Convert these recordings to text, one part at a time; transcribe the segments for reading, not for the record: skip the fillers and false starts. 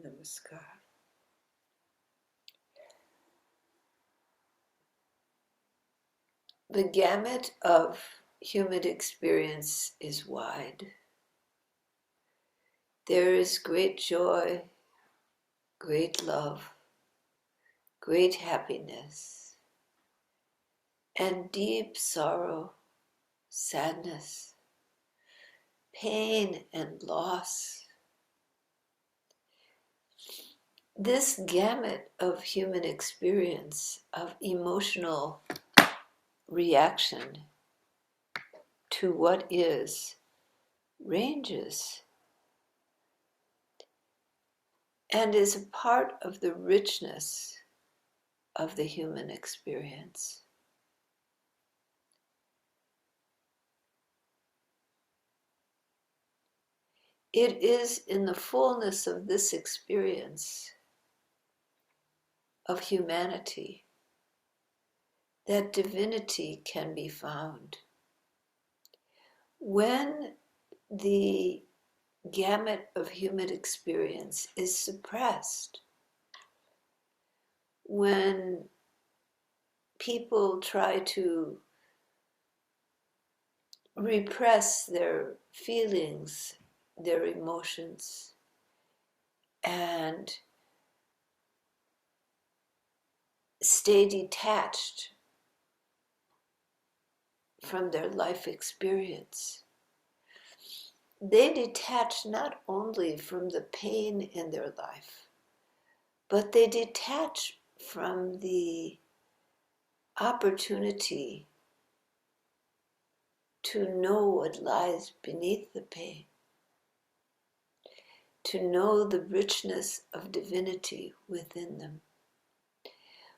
Namaskar. The gamut of human experience is wide. There is great joy, great love, great happiness, and deep sorrow, sadness, pain, and loss. This gamut of human experience, of emotional reaction to what is, ranges and is a part of the richness of the human experience. It is in the fullness of this experience of humanity that divinity can be found. When the gamut of human experience is suppressed, when people try to repress their feelings, their emotions, and stay detached from their life experience, they detach not only from the pain in their life, but they detach from the opportunity to know what lies beneath the pain, to know the richness of divinity within them.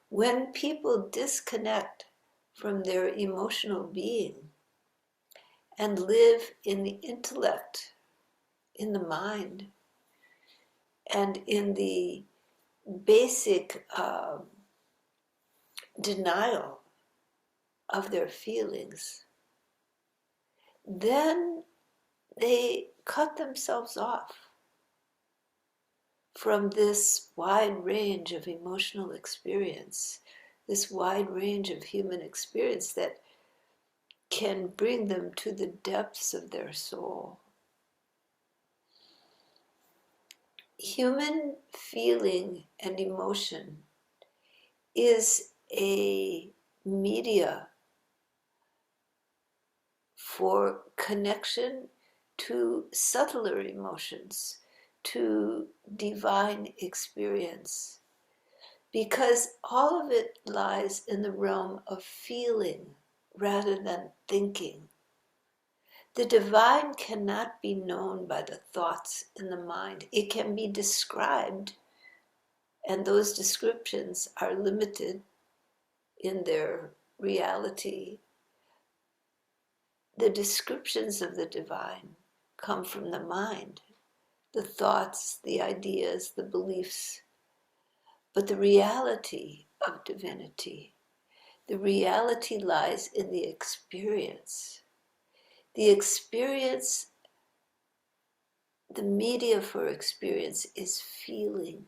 When people disconnect from their emotional being and live in the intellect, in the mind, and in the basic denial of their feelings, then they cut themselves off from this wide range of emotional experience, this wide range of human experience that can bring them to the depths of their soul. Human feeling and emotion is a media for connection to subtler emotions, to divine experience, because all of it lies in the realm of feeling rather than thinking. The divine cannot be known by the thoughts in the mind. It can be described, and those descriptions are limited in their reality. The descriptions of the divine come from the mind, the thoughts, the ideas, the beliefs. But the reality of divinity, the reality lies in the experience. The experience, the media for experience is feeling.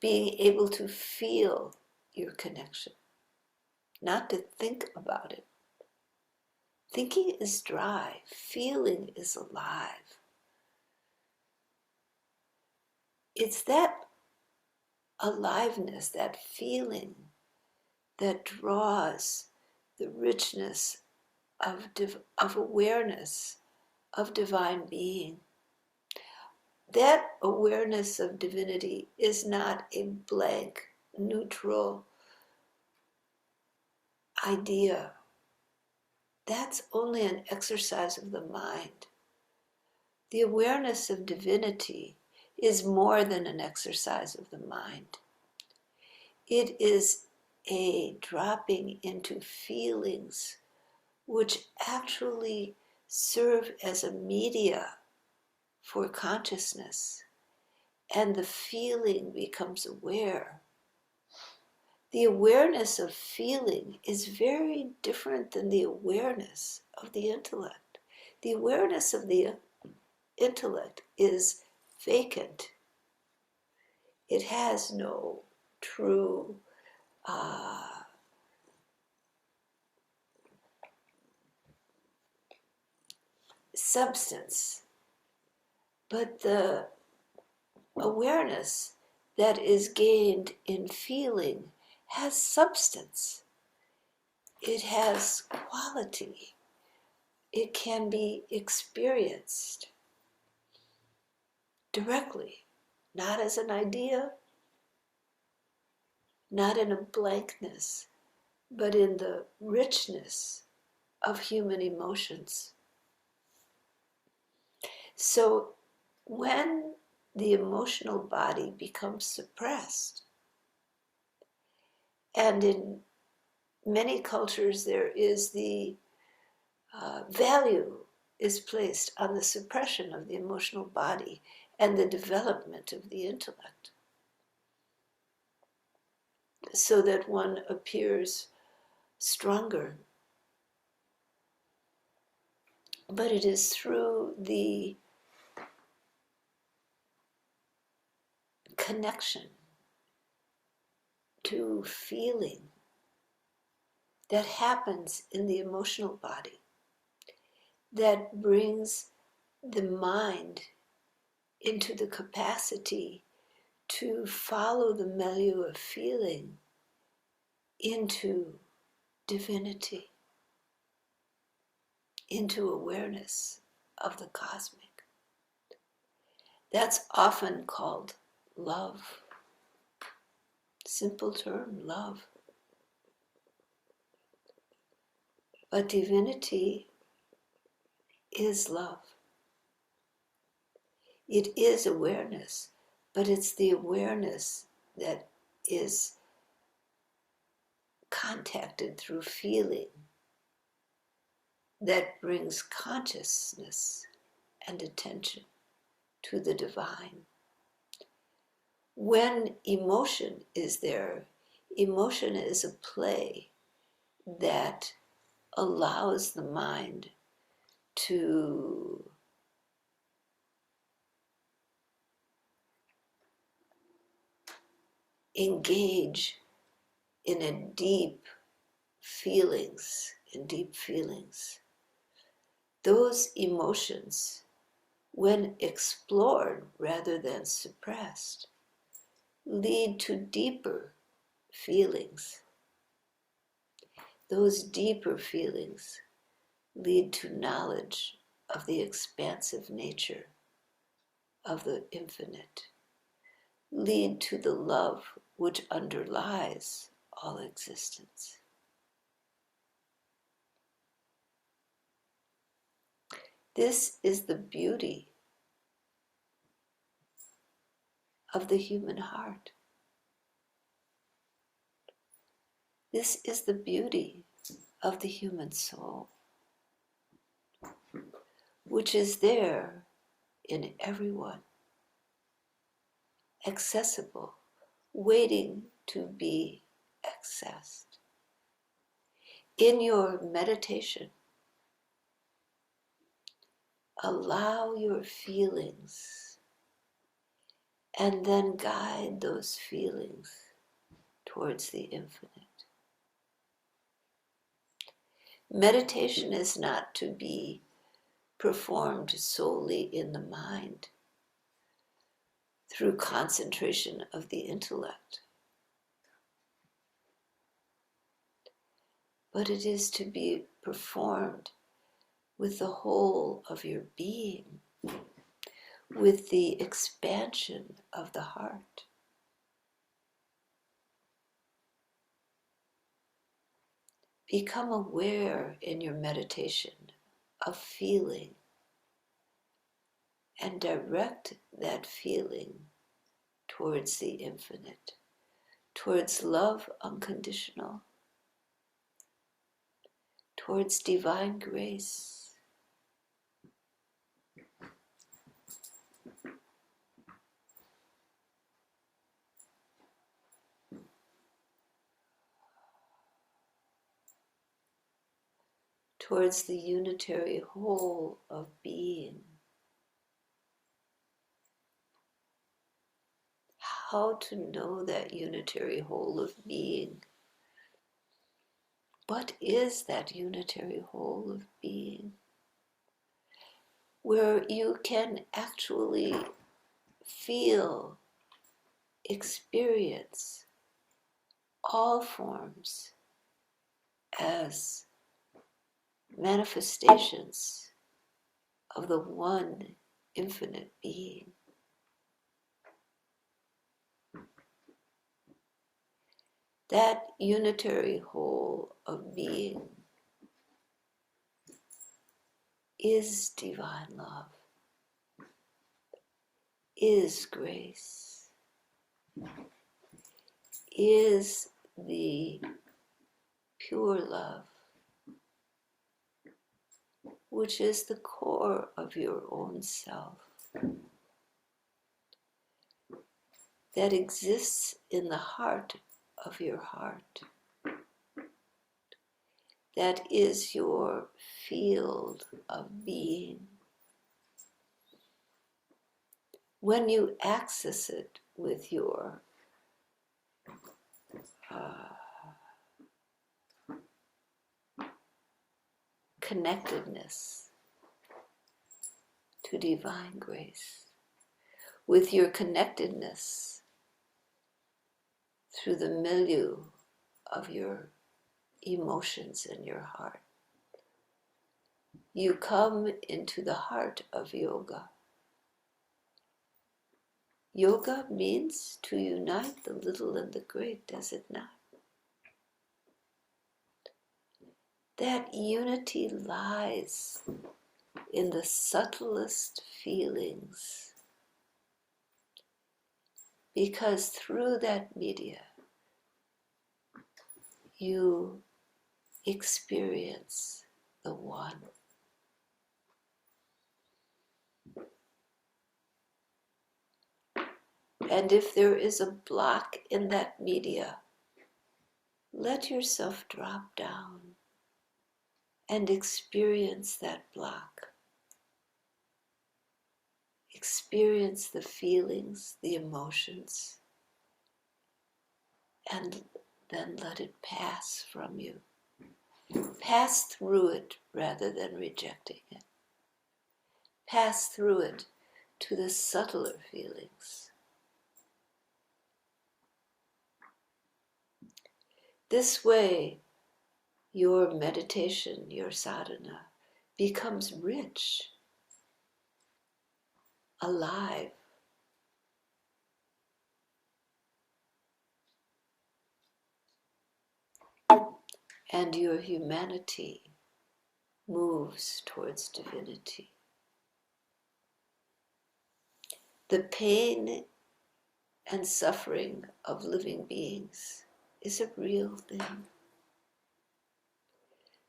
Being able to feel your connection, not to think about it. Thinking is dry, feeling is alive. It's that aliveness, that feeling, that draws the richness of awareness of divine being. That awareness of divinity is not a blank, neutral idea. That's only an exercise of the mind. The awareness of divinity is more than an exercise of the mind. It is a dropping into feelings which actually serve as a media for consciousness, and the feeling becomes aware. The awareness of feeling is very different than the awareness of the intellect. The awareness of the intellect is vacant. It has no true substance, but the awareness that is gained in feeling has substance. It has quality. It can be experienced directly, not as an idea, not in a blankness, but in the richness of human emotions. So when the emotional body becomes suppressed, and in many cultures there is the value is placed on the suppression of the emotional body and the development of the intellect, so that one appears stronger. But it is through the connection to feeling that happens in the emotional body that brings the mind into the capacity to follow the milieu of feeling into divinity, into awareness of the cosmic. That's often called love. Simple term, love. But divinity is love. It is awareness, but it's the awareness that is contacted through feeling that brings consciousness and attention to the divine. When emotion is there, emotion is a play that allows the mind to engage in deep feelings. Those emotions, when explored rather than suppressed, lead to deeper feelings. Those deeper feelings lead to knowledge of the expansive nature of the infinite, lead to the love which underlies all existence. This is the beauty of the human heart. This is the beauty of the human soul, which is there in everyone, accessible, waiting to be accessed. In your meditation, allow your feelings and then guide those feelings towards the infinite. Meditation is not to be performed solely in the mind through concentration of the intellect, but it is to be performed with the whole of your being, with the expansion of the heart. Become aware in your meditation of feeling and direct that feeling towards the infinite, towards love unconditional, towards divine grace. Towards the unitary whole of being. how to know that unitary whole of being. What is that unitary whole of being? Where you can actually feel, experience all forms as manifestations of the one infinite being. That unitary whole of being is divine love, is grace, is the pure love, which is the core of your own self, that exists in the heart of your heart, that is your field of being. When you access it with your connectedness to divine grace, with your connectedness through the milieu of your emotions in your heart, you come into the heart of yoga. Yoga means to unite the little and the great, does it not? That unity lies in the subtlest feelings, because through that media you experience the one. And if there is a block in that media, let yourself drop down and experience that block. Experience the feelings, the emotions, and then let it pass from you. Pass through it rather than rejecting it. Pass through it to the subtler feelings. This way, your meditation, your sadhana, becomes rich, alive. And your humanity moves towards divinity. The pain and suffering of living beings is a real thing.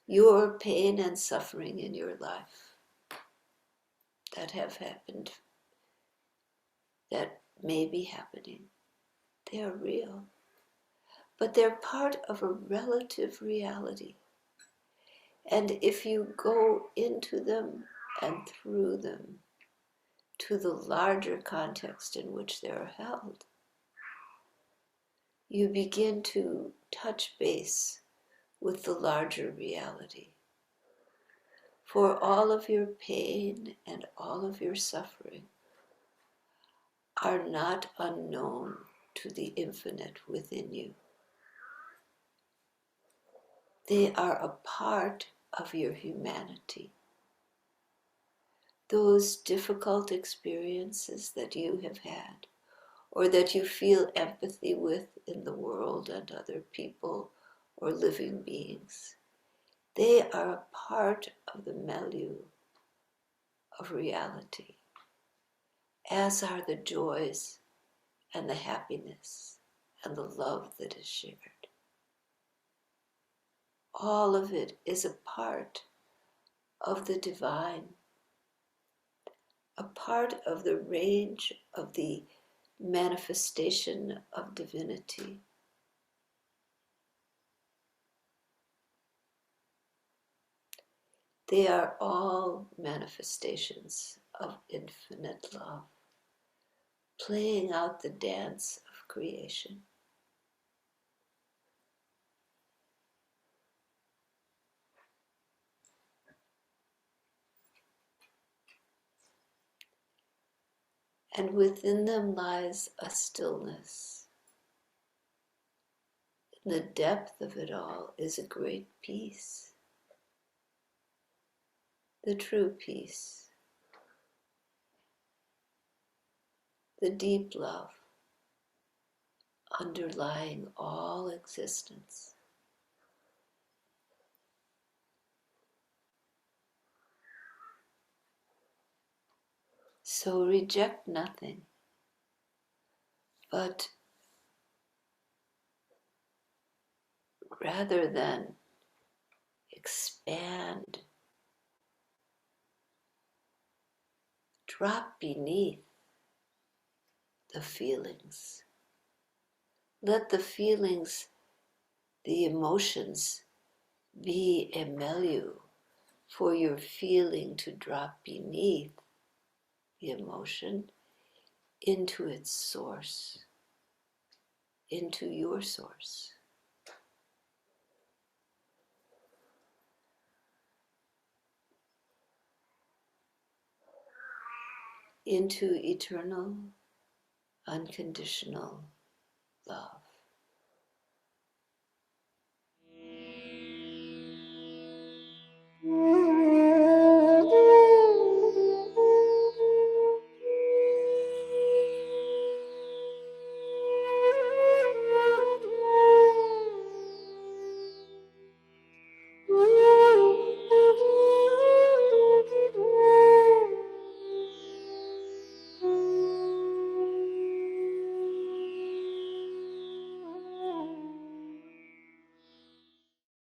Your pain and suffering in your life that have happened, that may be happening, they are real. But they're part of a relative reality. And if you go into them and through them to the larger context in which they are held, you begin to touch base with the larger reality. For all of your pain and all of your suffering are not unknown to the infinite within you. They are a part of your humanity. Those difficult experiences that you have had, or that you feel empathy with in the world and other people or living beings, they are a part of the milieu of reality, as are the joys and the happiness and the love that is shared. All of it is a part of the divine, a part of the range of the manifestation of divinity. They are all manifestations of infinite love, playing out the dance of creation. And within them lies a stillness. In the depth of it all is a great peace, the true peace, the deep love underlying all existence. So reject nothing, but rather than expand, drop beneath the feelings. Let the feelings, the emotions, be a milieu for your feeling to drop beneath the emotion into its source, into your source. Into eternal, unconditional love.